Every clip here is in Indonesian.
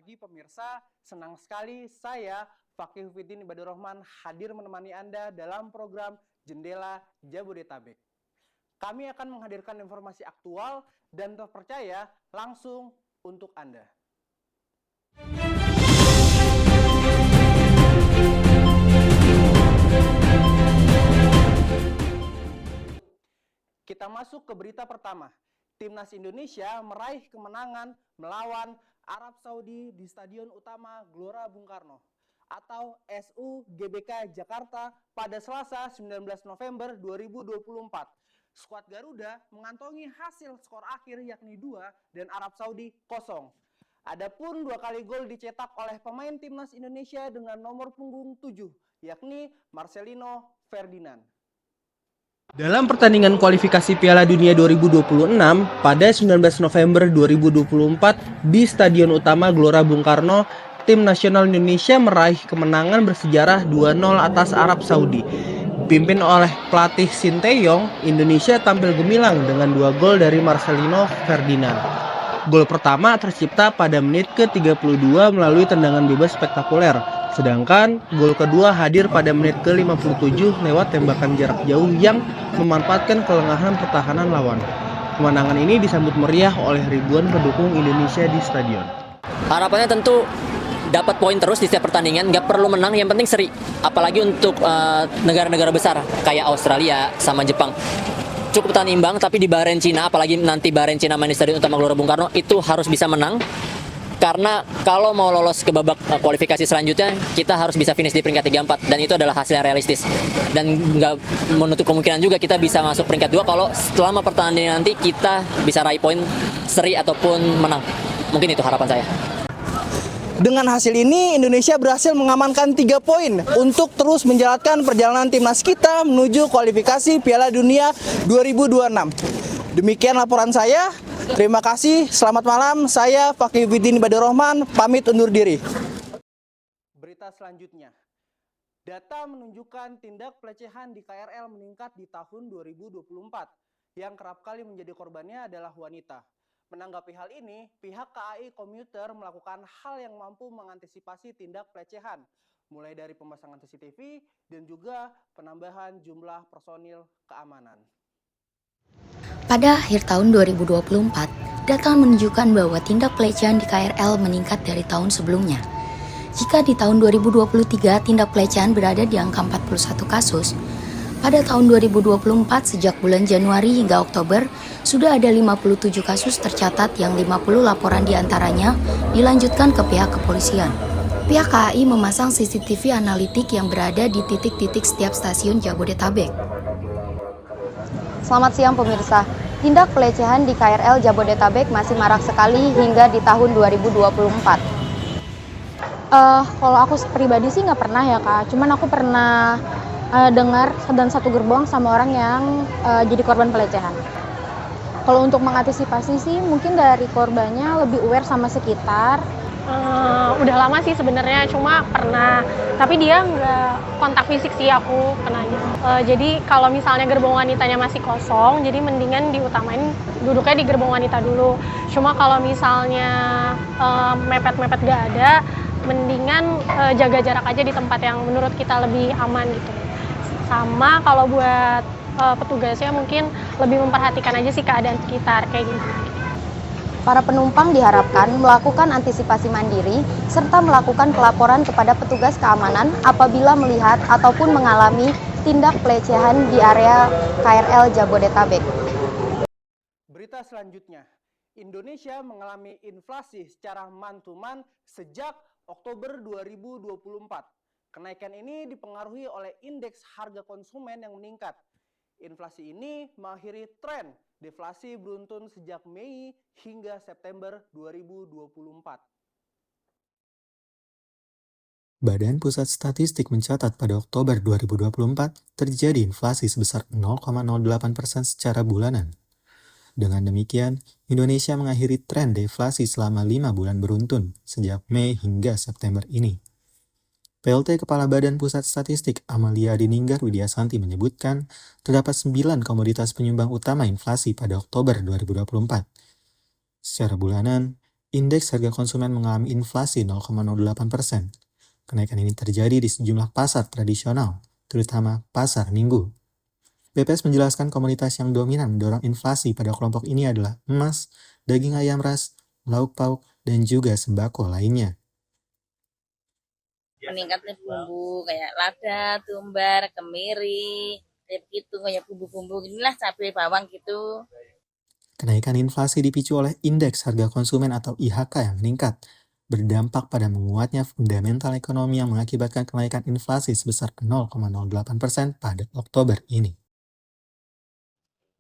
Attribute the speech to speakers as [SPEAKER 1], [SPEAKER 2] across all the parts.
[SPEAKER 1] pagi pemirsa, senang sekali saya Fakih Hufiddin Ibadur Rahman hadir menemani Anda dalam program Jendela Jabodetabek. Kami akan menghadirkan informasi aktual dan terpercaya langsung untuk Anda. Kita masuk ke berita pertama. Timnas Indonesia meraih kemenangan melawan Arab Saudi di Stadion Utama Gelora Bung Karno atau SUGBK Jakarta pada Selasa 19 November 2024. Skuad Garuda mengantongi hasil skor akhir yakni 2 dan Arab Saudi 0. Adapun 2 kali gol dicetak oleh pemain Timnas Indonesia dengan nomor punggung 7 yakni Marcelino Ferdinand.
[SPEAKER 2] Dalam pertandingan kualifikasi Piala Dunia 2026 pada 19 November 2024 di Stadion Utama Gelora Bung Karno, tim nasional Indonesia meraih kemenangan bersejarah 2-0 atas Arab Saudi. Dipimpin oleh pelatih Sinteyong, Indonesia tampil gemilang dengan 2 gol dari Marcelino Ferdinand. Gol pertama tercipta pada menit ke-32 melalui tendangan bebas spektakuler. Sedangkan gol kedua hadir pada menit ke-57 lewat tembakan jarak jauh yang memanfaatkan kelengahan pertahanan lawan. Kemenangan ini disambut meriah oleh ribuan pendukung Indonesia di stadion.
[SPEAKER 3] Harapannya tentu dapat poin terus di setiap pertandingan, nggak perlu menang, yang penting seri. Apalagi untuk negara-negara besar kayak Australia sama Jepang. Cukup tahan imbang, tapi di Bahrain Cina, apalagi nanti Bahrain Cina main di Stadion Utama Gelora Bung Karno, itu harus bisa menang. Karena kalau mau lolos ke babak kualifikasi selanjutnya, kita harus bisa finish di peringkat 3-4 dan itu adalah hasil yang realistis. Dan nggak menutup kemungkinan juga kita bisa masuk peringkat 2 kalau selama pertandingan nanti kita bisa raih poin seri ataupun menang. Mungkin itu harapan saya.
[SPEAKER 4] Dengan hasil ini, Indonesia berhasil mengamankan 3 poin untuk terus menjalankan perjalanan timnas kita menuju kualifikasi Piala Dunia 2026. Demikian laporan saya. Terima kasih, selamat malam. Saya Fakih Hufiddin Ibadur Rahman, pamit undur diri.
[SPEAKER 1] Berita selanjutnya. Data menunjukkan tindak pelecehan di KRL meningkat di tahun 2024. Yang kerap kali menjadi korbannya adalah wanita. Menanggapi hal ini, pihak KAI Komuter melakukan hal yang mampu mengantisipasi tindak pelecehan, mulai dari pemasangan CCTV dan juga penambahan jumlah personil keamanan.
[SPEAKER 5] Pada akhir tahun 2024, data menunjukkan bahwa tindak pelecehan di KRL meningkat dari tahun sebelumnya. Jika di tahun 2023 tindak pelecehan berada di angka 41 kasus, pada tahun 2024 sejak bulan Januari hingga Oktober, sudah ada 57 kasus tercatat yang 50 laporan diantaranya dilanjutkan ke pihak kepolisian. Pihak KAI memasang CCTV analitik yang berada di titik-titik setiap stasiun Jabodetabek.
[SPEAKER 6] Selamat siang pemirsa, tindak pelecehan di KRL Jabodetabek masih marak sekali hingga di tahun 2024. Kalau aku pribadi sih nggak pernah ya kak, cuman aku pernah dengar dan satu gerbong sama orang yang jadi korban pelecehan. Kalau untuk mengantisipasi sih mungkin dari korbannya lebih aware sama sekitar.
[SPEAKER 7] Udah lama sih sebenarnya, cuma pernah, tapi dia nggak kontak fisik sih aku kenanya. Jadi kalau misalnya gerbong wanitanya masih kosong, jadi mendingan diutamain duduknya di gerbong wanita dulu. Cuma kalau misalnya mepet-mepet nggak ada, mendingan jaga jarak aja di tempat yang menurut kita lebih aman gitu. Sama kalau buat petugasnya mungkin lebih memperhatikan aja sih keadaan sekitar kayak gitu.
[SPEAKER 6] Para penumpang diharapkan melakukan antisipasi mandiri serta melakukan pelaporan kepada petugas keamanan apabila melihat ataupun mengalami tindak pelecehan di area KRL Jabodetabek.
[SPEAKER 1] Berita selanjutnya, Indonesia mengalami inflasi secara man-to-man sejak Oktober 2024. Kenaikan ini dipengaruhi oleh indeks harga konsumen yang meningkat. Inflasi ini mengakhiri tren deflasi beruntun sejak Mei hingga September 2024.
[SPEAKER 8] Badan Pusat Statistik mencatat pada Oktober 2024 terjadi inflasi sebesar 0,08% secara bulanan. Dengan demikian, Indonesia mengakhiri tren deflasi selama 5 bulan beruntun sejak Mei hingga September ini. PLT Kepala Badan Pusat Statistik Amalia Dininggar Widyasanti menyebutkan terdapat 9 komoditas penyumbang utama inflasi pada Oktober 2024. Secara bulanan, indeks harga konsumen mengalami inflasi 0,08%. Kenaikan ini terjadi di sejumlah pasar tradisional, terutama pasar minggu. BPS menjelaskan komoditas yang dominan mendorong inflasi pada kelompok ini adalah emas, daging ayam ras, lauk pauk, dan juga sembako lainnya.
[SPEAKER 9] Meningkatnya bumbu kayak lada, tumbar, kemiri, kayak gitu, kayak bumbu-bumbu inilah, cabai bawang gitu.
[SPEAKER 8] Kenaikan inflasi dipicu oleh indeks harga konsumen atau IHK yang meningkat, berdampak pada menguatnya fundamental ekonomi yang mengakibatkan kenaikan inflasi sebesar 0,08% pada Oktober ini.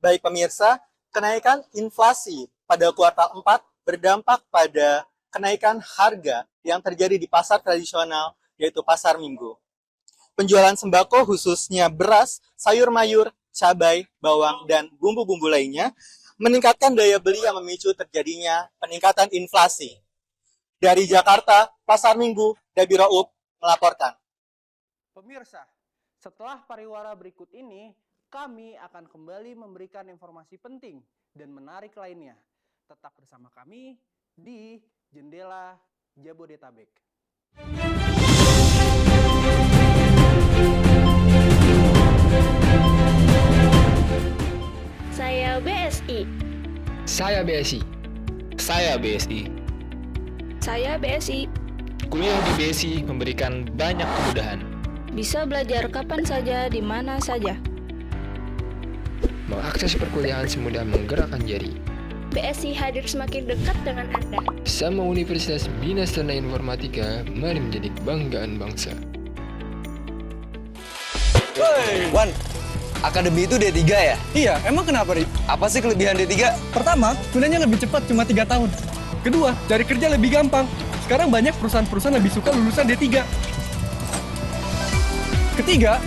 [SPEAKER 4] Baik pemirsa, kenaikan inflasi pada kuartal 4 berdampak pada kenaikan harga yang terjadi di pasar tradisional, yaitu pasar minggu. Penjualan sembako khususnya beras, sayur mayur, cabai, bawang, dan bumbu-bumbu lainnya meningkatkan daya beli yang memicu terjadinya peningkatan inflasi. Dari Jakarta, Pasar Minggu, Dabi Raup melaporkan.
[SPEAKER 1] Pemirsa, setelah pariwara berikut ini, kami akan kembali memberikan informasi penting dan menarik lainnya. Tetap bersama kami di Jendela Jabodetabek.
[SPEAKER 10] Saya BSI.
[SPEAKER 11] Saya BSI. Saya BSI.
[SPEAKER 10] Saya BSI.
[SPEAKER 11] Kuliah di BSI memberikan banyak kemudahan.
[SPEAKER 10] Bisa belajar kapan saja, di mana saja.
[SPEAKER 11] Mengakses perkuliahan semudah menggerakkan jari.
[SPEAKER 10] BSI hadir semakin dekat dengan Anda.
[SPEAKER 11] Sama Universitas Bina Sarjana Informatika, mari menjadi kebanggaan bangsa.
[SPEAKER 12] Wan, akademi itu D3 ya?
[SPEAKER 4] Iya, emang kenapa, Rik?
[SPEAKER 12] Apa sih kelebihan D3?
[SPEAKER 4] Pertama, kuliahnya lebih cepat, cuma 3 tahun. Kedua, cari kerja lebih gampang. Sekarang banyak perusahaan-perusahaan lebih suka lulusan D3. Ketiga,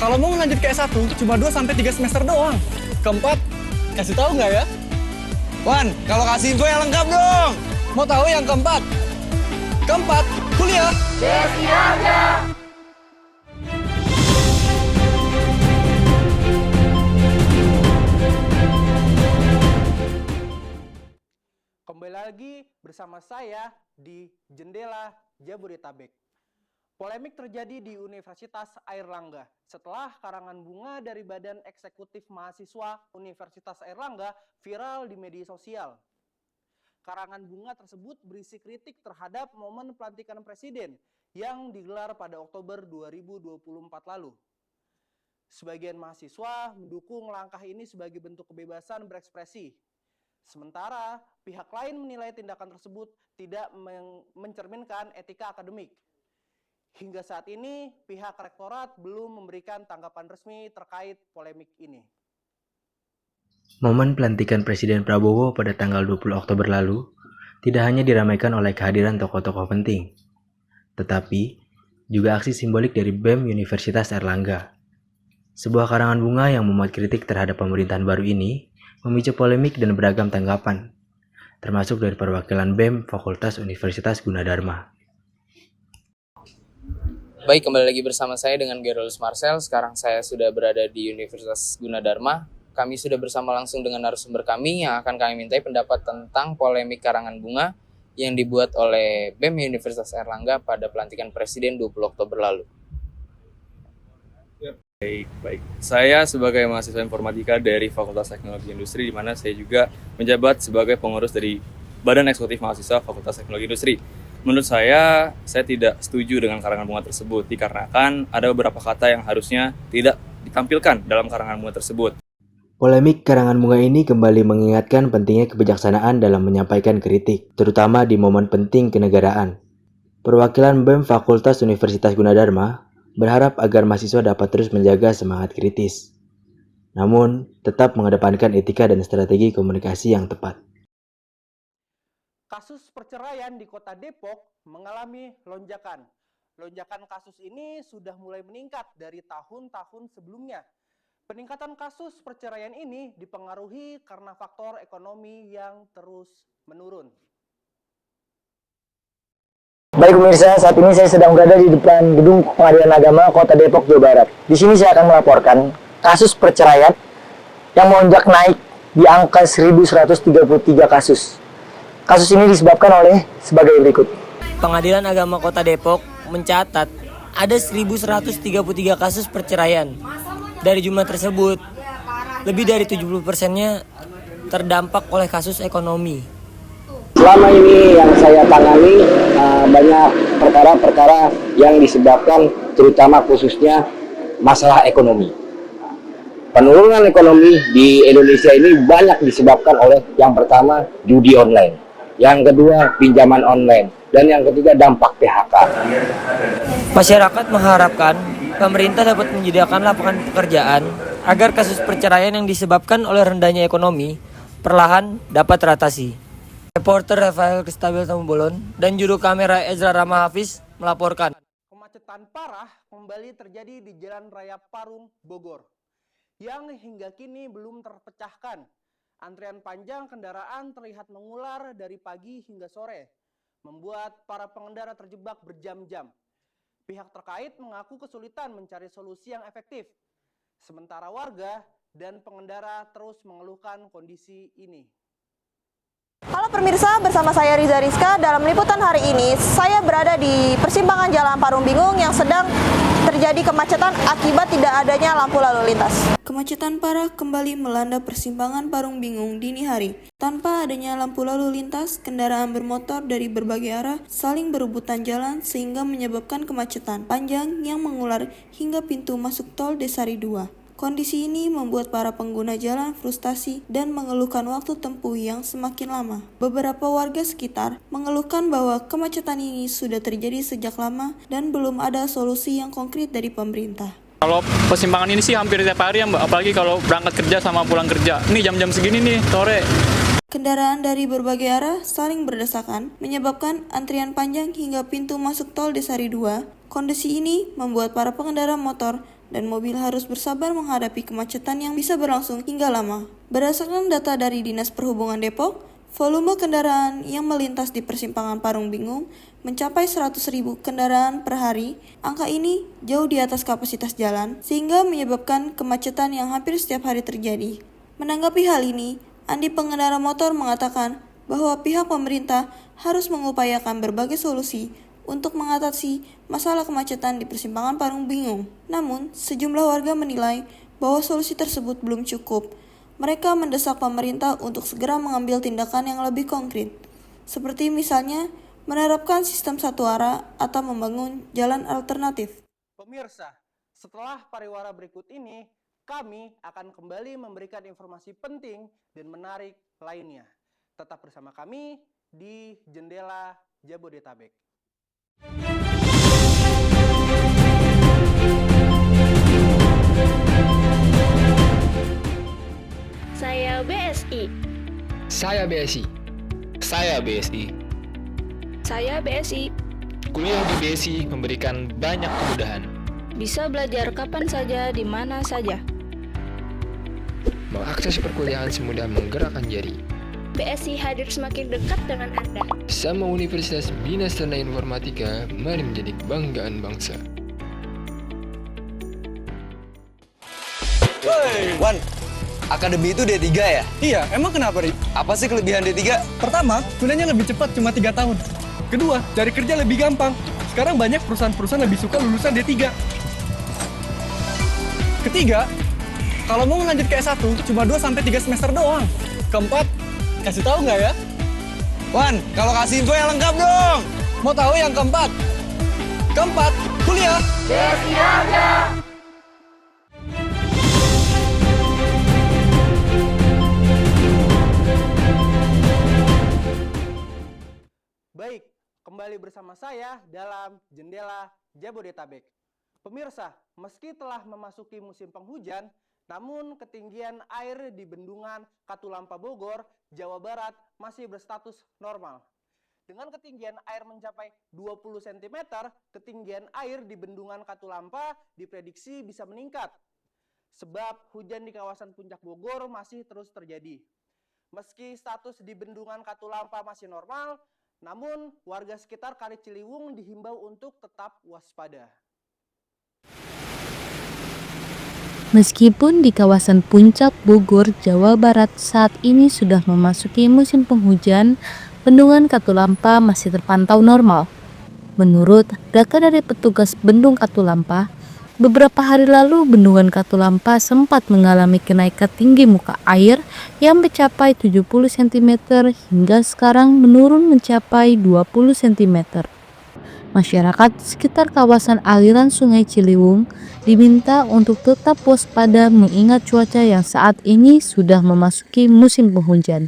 [SPEAKER 4] kalau mau lanjut ke S1, cuma 2-3 semester doang. Keempat, kasih tahu nggak ya?
[SPEAKER 12] Wan, kalau kasih info yang lengkap dong!
[SPEAKER 4] Mau tahu yang keempat? Keempat, kuliah.
[SPEAKER 10] BSI aja.
[SPEAKER 1] Kembali lagi bersama saya di Jendela Jabodetabek. Polemik terjadi di Universitas Airlangga setelah karangan bunga dari Badan Eksekutif Mahasiswa Universitas Airlangga viral di media sosial. Karangan bunga tersebut berisi kritik terhadap momen pelantikan presiden yang digelar pada Oktober 2024 lalu. Sebagian mahasiswa mendukung langkah ini sebagai bentuk kebebasan berekspresi. Sementara pihak lain menilai tindakan tersebut tidak mencerminkan etika akademik. Hingga saat ini, pihak rektorat belum memberikan tanggapan resmi terkait polemik ini.
[SPEAKER 13] Momen pelantikan Presiden Prabowo pada tanggal 20 Oktober lalu tidak hanya diramaikan oleh kehadiran tokoh-tokoh penting, tetapi juga aksi simbolik dari BEM Universitas Airlangga. Sebuah karangan bunga yang memuat kritik terhadap pemerintahan baru ini memicu polemik dan beragam tanggapan, termasuk dari perwakilan BEM Fakultas Universitas Gunadarma.
[SPEAKER 14] Baik, kembali lagi bersama saya dengan Gerolus Marcel. Sekarang saya sudah berada di Universitas Gunadarma. Kami sudah bersama langsung dengan narasumber kami yang akan kami mintai pendapat tentang polemik karangan bunga yang dibuat oleh BEM Universitas Airlangga pada pelantikan Presiden 20 Oktober lalu.
[SPEAKER 15] Baik. Saya sebagai mahasiswa informatika dari Fakultas Teknologi Industri, di mana saya juga menjabat sebagai pengurus dari Badan Eksekutif Mahasiswa Fakultas Teknologi Industri. Menurut saya tidak setuju dengan karangan bunga tersebut, dikarenakan ada beberapa kata yang harusnya tidak ditampilkan dalam karangan bunga tersebut.
[SPEAKER 13] Polemik karangan bunga ini kembali mengingatkan pentingnya kebijaksanaan dalam menyampaikan kritik, terutama di momen penting kenegaraan. Perwakilan BEM Fakultas Universitas Gunadarma berharap agar mahasiswa dapat terus menjaga semangat kritis, namun tetap mengedepankan etika dan strategi komunikasi yang tepat.
[SPEAKER 1] Kasus perceraian di Kota Depok mengalami lonjakan. Lonjakan kasus ini sudah mulai meningkat dari tahun-tahun sebelumnya. Peningkatan kasus perceraian ini dipengaruhi karena faktor ekonomi yang terus menurun.
[SPEAKER 16] Baik pemirsa, saat ini saya sedang berada di depan Gedung Pengadilan Agama Kota Depok, Jawa Barat. Di sini saya akan melaporkan kasus perceraian yang melonjak naik di angka 1.133 kasus. Kasus ini disebabkan oleh sebagai berikut.
[SPEAKER 17] Pengadilan Agama Kota Depok mencatat ada 1.133 kasus perceraian. Dari jumlah tersebut, lebih dari 70%-nya terdampak oleh kasus ekonomi.
[SPEAKER 16] Selama ini yang saya tangani banyak perkara-perkara yang disebabkan terutama khususnya masalah ekonomi. Penurunan ekonomi di Indonesia ini banyak disebabkan oleh yang pertama judi online, yang kedua pinjaman online, dan yang ketiga dampak PHK.
[SPEAKER 17] Masyarakat mengharapkan pemerintah dapat menyediakan lapangan pekerjaan agar kasus perceraian yang disebabkan oleh rendahnya ekonomi perlahan dapat teratasi. Reporter Rafael Kristabil Tambolon dan juru kamera Ezra Rama Hafiz melaporkan.
[SPEAKER 1] Kemacetan parah kembali terjadi di Jalan Raya Parung, Bogor, yang hingga kini belum terpecahkan. Antrian panjang kendaraan terlihat mengular dari pagi hingga sore, membuat para pengendara terjebak berjam-jam. Pihak terkait mengaku kesulitan mencari solusi yang efektif, sementara warga dan pengendara terus mengeluhkan kondisi ini.
[SPEAKER 18] Halo pemirsa, bersama saya Riza Rizka. Dalam liputan hari ini, saya berada di persimpangan Jalan Parung Bingung yang sedang terjadi kemacetan akibat tidak adanya lampu lalu lintas.
[SPEAKER 10] Kemacetan parah kembali melanda persimpangan Parung Bingung dini hari. Tanpa adanya lampu lalu lintas, kendaraan bermotor dari berbagai arah saling berebutan jalan sehingga menyebabkan kemacetan panjang yang mengular hingga pintu masuk tol Desari 2. Kondisi ini membuat para pengguna jalan frustasi dan mengeluhkan waktu tempuh yang semakin lama. Beberapa warga sekitar mengeluhkan bahwa kemacetan ini sudah terjadi sejak lama dan belum ada solusi yang konkret dari pemerintah.
[SPEAKER 19] Kalau persimpangan ini sih hampir tiap hari ya Mbak, apalagi kalau berangkat kerja sama pulang kerja. Ini jam-jam segini nih, sore.
[SPEAKER 10] Kendaraan dari berbagai arah saling berdesakan, menyebabkan antrian panjang hingga pintu masuk tol Desari 2. Kondisi ini membuat para pengendara motor dan mobil harus bersabar menghadapi kemacetan yang bisa berlangsung hingga lama. Berdasarkan data dari Dinas Perhubungan Depok, volume kendaraan yang melintas di persimpangan Parung Bingung mencapai 100.000 kendaraan per hari. Angka ini jauh di atas kapasitas jalan, sehingga menyebabkan kemacetan yang hampir setiap hari terjadi. Menanggapi hal ini, Andi pengendara motor mengatakan bahwa pihak pemerintah harus mengupayakan berbagai solusi untuk mengatasi masalah kemacetan di persimpangan Parung Bingung. Namun, sejumlah warga menilai bahwa solusi tersebut belum cukup. Mereka mendesak pemerintah untuk segera mengambil tindakan yang lebih konkret, seperti misalnya menerapkan sistem satu arah atau membangun jalan alternatif.
[SPEAKER 1] Pemirsa, setelah pariwara berikut ini, kami akan kembali memberikan informasi penting dan menarik lainnya. Tetap bersama kami di Jendela Jabodetabek.
[SPEAKER 10] Saya BSI.
[SPEAKER 11] Saya BSI. Saya BSI.
[SPEAKER 10] Saya BSI.
[SPEAKER 11] Kuliah di BSI memberikan banyak kemudahan.
[SPEAKER 10] Bisa belajar kapan saja, di mana saja.
[SPEAKER 11] Mengakses perkuliahan semudah menggerakkan jari.
[SPEAKER 10] BSI hadir semakin dekat dengan Anda.
[SPEAKER 11] Sama Universitas Bina Sarjana Informatika, mari menjadi kebanggaan bangsa.
[SPEAKER 12] Wan, akademi itu D3 ya?
[SPEAKER 4] Iya, emang kenapa, Ri?
[SPEAKER 12] Apa sih kelebihan D3?
[SPEAKER 4] Pertama, kuliahnya lebih cepat, cuma 3 tahun. Kedua, cari kerja lebih gampang. Sekarang banyak perusahaan-perusahaan lebih suka lulusan D3. Ketiga, kalau mau lanjut ke S1, cuma 2-3 semester doang. Keempat, kasih tahu nggak ya?
[SPEAKER 12] Wan, kalau kasih info yang lengkap dong.
[SPEAKER 4] Mau tahu yang keempat? Keempat, kuliah.
[SPEAKER 12] BSI aja.
[SPEAKER 1] Baik, kembali bersama saya dalam Jendela Jabodetabek. Pemirsa, meski telah memasuki musim penghujan, namun ketinggian air di bendungan Katulampa Bogor, Jawa Barat masih berstatus normal. Dengan ketinggian air mencapai 20 cm, ketinggian air di bendungan Katulampa diprediksi bisa meningkat. Sebab hujan di kawasan Puncak Bogor masih terus terjadi. Meski status di bendungan Katulampa masih normal, namun warga sekitar Kali Ciliwung dihimbau untuk tetap waspada.
[SPEAKER 20] Meskipun di kawasan Puncak Bogor, Jawa Barat saat ini sudah memasuki musim penghujan, Bendungan Katulampa masih terpantau normal. Menurut data dari petugas Bendung Katulampa, beberapa hari lalu Bendungan Katulampa sempat mengalami kenaikan tinggi muka air yang mencapai 70 cm hingga sekarang menurun mencapai 20 cm. Masyarakat sekitar kawasan aliran Sungai Ciliwung diminta untuk tetap waspada mengingat cuaca yang saat ini sudah memasuki musim penghujan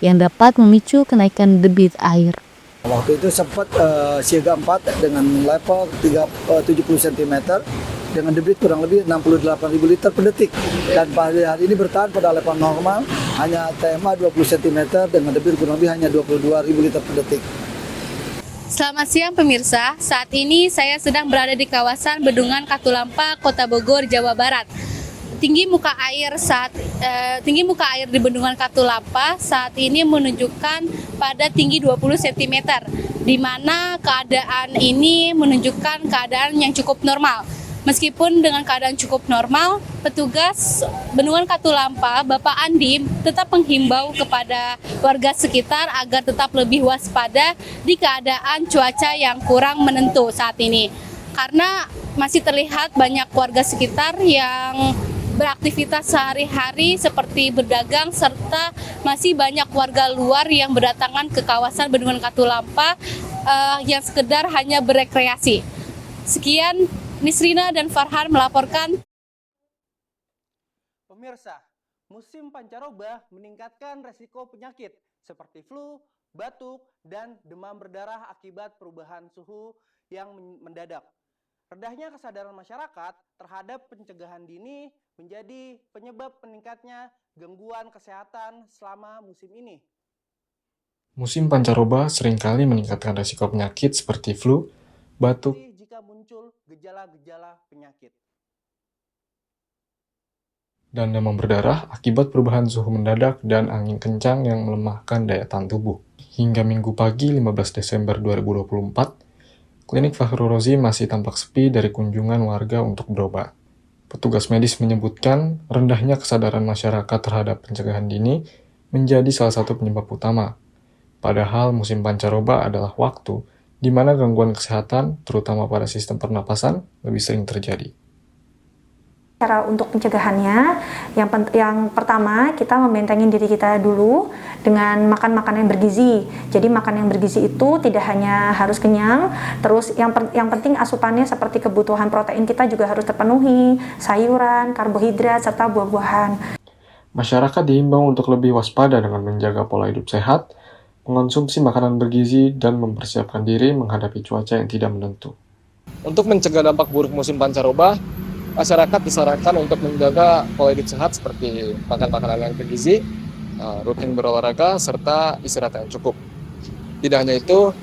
[SPEAKER 20] yang dapat memicu kenaikan debit air.
[SPEAKER 21] Waktu itu sempat siaga 4 dengan level 70 cm dengan debit kurang lebih 68.000 liter per detik. Dan pada hari ini bertahan pada level normal, hanya TMA 20 cm dengan debit kurang lebih hanya 22.000 liter per detik.
[SPEAKER 22] Selamat siang pemirsa, saat ini saya sedang berada di kawasan Bendungan Katulampa, Kota Bogor, Jawa Barat. Tinggi muka air di Bendungan Katulampa saat ini menunjukkan pada tinggi 20 cm, di mana keadaan ini menunjukkan keadaan yang cukup normal. Meskipun dengan keadaan cukup normal, petugas Bendungan Katulampa, Bapak Andi, tetap menghimbau kepada warga sekitar agar tetap lebih waspada di keadaan cuaca yang kurang menentu saat ini. Karena masih terlihat banyak warga sekitar yang beraktivitas sehari-hari seperti berdagang, serta masih banyak warga luar yang berdatangan ke kawasan Bendungan Katulampa yang sekedar hanya berekreasi. Sekian, Nisrina dan Farhan melaporkan.
[SPEAKER 1] Pemirsa, musim pancaroba meningkatkan resiko penyakit seperti flu, batuk, dan demam berdarah akibat perubahan suhu yang mendadak. Rendahnya kesadaran masyarakat terhadap pencegahan dini menjadi penyebab meningkatnya gangguan kesehatan selama musim ini.
[SPEAKER 23] Musim pancaroba seringkali meningkatkan resiko penyakit seperti flu, batuk,
[SPEAKER 1] jika muncul gejala-gejala penyakit
[SPEAKER 23] dan demam berdarah akibat perubahan suhu mendadak dan angin kencang yang melemahkan daya tahan tubuh. Hingga Minggu pagi 15 Desember 2024, Klinik Fahru Rozi masih tampak sepi dari kunjungan warga untuk berobat. Petugas medis menyebutkan rendahnya kesadaran masyarakat terhadap pencegahan dini menjadi salah satu penyebab utama. Padahal musim pancaroba adalah waktu di mana gangguan kesehatan, terutama pada sistem pernapasan, lebih sering terjadi.
[SPEAKER 24] Cara untuk pencegahannya, yang pertama kita membentengin diri kita dulu dengan makan makanan yang bergizi. Jadi makan yang bergizi itu tidak hanya harus kenyang, terus yang penting asupannya seperti kebutuhan protein kita juga harus terpenuhi, sayuran, karbohidrat, serta buah-buahan.
[SPEAKER 23] Masyarakat diimbau untuk lebih waspada dengan menjaga pola hidup sehat, mengonsumsi makanan bergizi, dan mempersiapkan diri menghadapi cuaca yang tidak menentu.
[SPEAKER 25] Untuk mencegah dampak buruk musim pancaroba, masyarakat disarankan untuk menjaga pola hidup sehat seperti makan makanan yang bergizi, rutin berolahraga, serta istirahat yang cukup. Tidak hanya itu,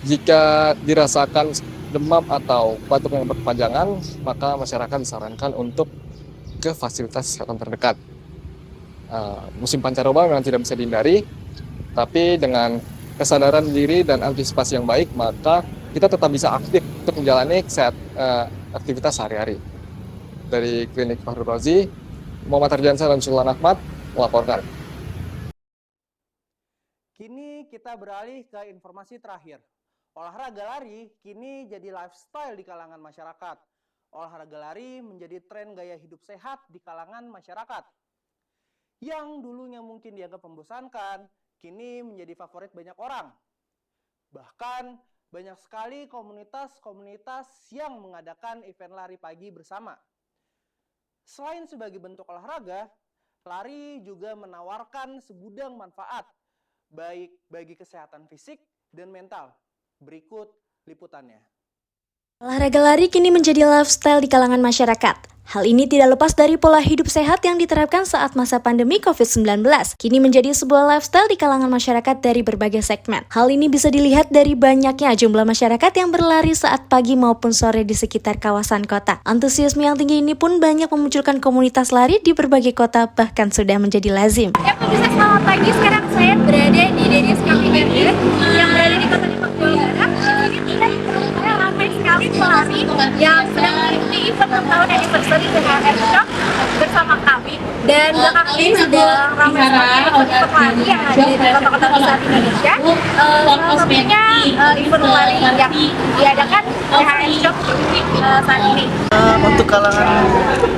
[SPEAKER 25] jika dirasakan demam atau batuk yang berkepanjangan, maka masyarakat disarankan untuk ke fasilitas kesehatan terdekat. Musim pancaroba memang tidak bisa dihindari, tapi dengan kesadaran diri dan antisipasi yang baik, maka kita tetap bisa aktif untuk menjalani aktivitas sehari-hari. Dari Klinik Fahru Rozi, Muhammad Ardiansyah dan Sultan Ahmad melaporkan.
[SPEAKER 1] Kini kita beralih ke informasi terakhir. Olahraga lari kini jadi lifestyle di kalangan masyarakat. Olahraga lari menjadi tren gaya hidup sehat di kalangan masyarakat. Yang dulunya mungkin dianggap membosankan, kini menjadi favorit banyak orang. Bahkan banyak sekali komunitas-komunitas yang mengadakan event lari pagi bersama. Selain sebagai bentuk olahraga, lari juga menawarkan segudang manfaat, baik bagi kesehatan fisik dan mental. Berikut liputannya.
[SPEAKER 26] Olahraga lari kini menjadi lifestyle di kalangan masyarakat. Hal ini tidak lepas dari pola hidup sehat yang diterapkan saat masa pandemi COVID-19. Kini menjadi sebuah lifestyle di kalangan masyarakat dari berbagai segmen. Hal ini bisa dilihat dari banyaknya jumlah masyarakat yang berlari saat pagi maupun sore di sekitar kawasan kota. Antusiasme yang tinggi ini pun banyak memunculkan komunitas lari di berbagai kota, bahkan sudah menjadi lazim.
[SPEAKER 22] Ya pemirsa, selamat pagi. Sekarang saya berada di Dennis Cafe Burger yang berada di Kota Depok, Jawa Barat. Ini ramai sekali pelari yang sedang mengikuti event 6 tahun anniversary dengan Air Shock bersama kami. Dan belakang ini sedang ramai sekali event lari yang ada di kota-kota besar Indonesia. Salah satunya event lari yang diadakan THR Shop saat ini.
[SPEAKER 4] Untuk kalangan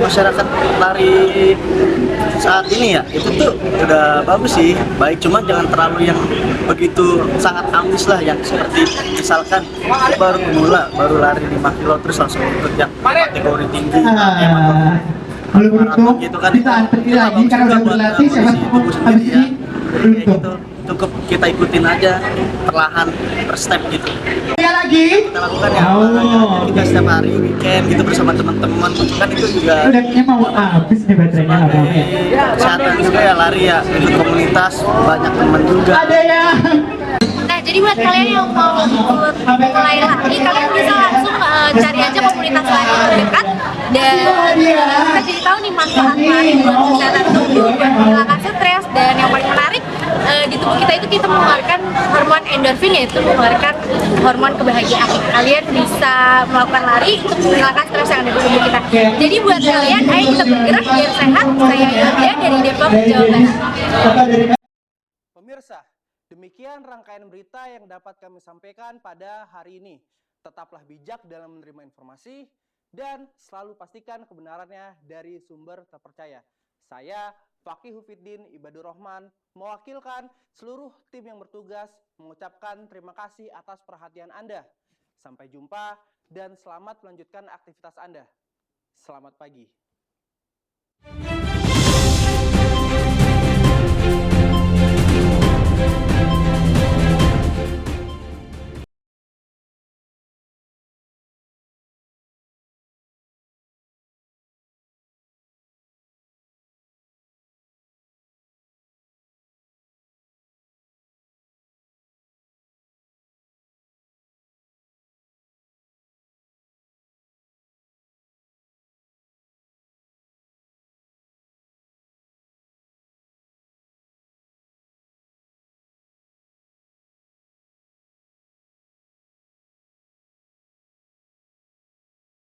[SPEAKER 4] masyarakat lari saat ini ya, itu tuh udah bagus sih, baik, cuman jangan terlalu yang begitu sangat ambis lah, yang seperti misalkan baru pemula, baru lari 5 kilo terus langsung ikut yang kategori tinggi, maraton gitu kan, itu lagi karena udah berlatih tubuh sendiri ya, kayak gitu. Cukup kita ikutin aja perlahan, per step gitu. Kita lakukan ya olahraga kita setiap hari weekend gitu bersama teman-teman, kan itu juga sebagai kesehatan juga ya, lari ya, ikut komunitas, banyak teman juga.
[SPEAKER 22] Nah, jadi buat kalian yang mau ikut mulai lari, kalian bisa langsung cari aja komunitas lari terdekat, dan kita jadi tahu nih manfaat lari buat kesehatan tubuh, buat menghilangkan stres, dan yang paling menarik di tubuh kita itu kita mengeluarkan hormon endorfin, yaitu mengeluarkan hormon kebahagiaan. Kalian bisa melakukan lari untuk menghilangkan stres yang ada di tubuh kita. Jadi buat kalian, ayo kita bergerak biar sehat. Saya Yulia dari Depok, Jawa Barat.
[SPEAKER 1] Pemirsa, demikian rangkaian berita yang dapat kami sampaikan pada hari ini. Tetaplah bijak dalam menerima informasi dan selalu pastikan kebenarannya dari sumber terpercaya. Saya Fakih Hufiddin Ibadur Rahman mewakilkan seluruh tim yang bertugas mengucapkan terima kasih atas perhatian Anda. Sampai jumpa dan selamat melanjutkan aktivitas Anda. Selamat pagi.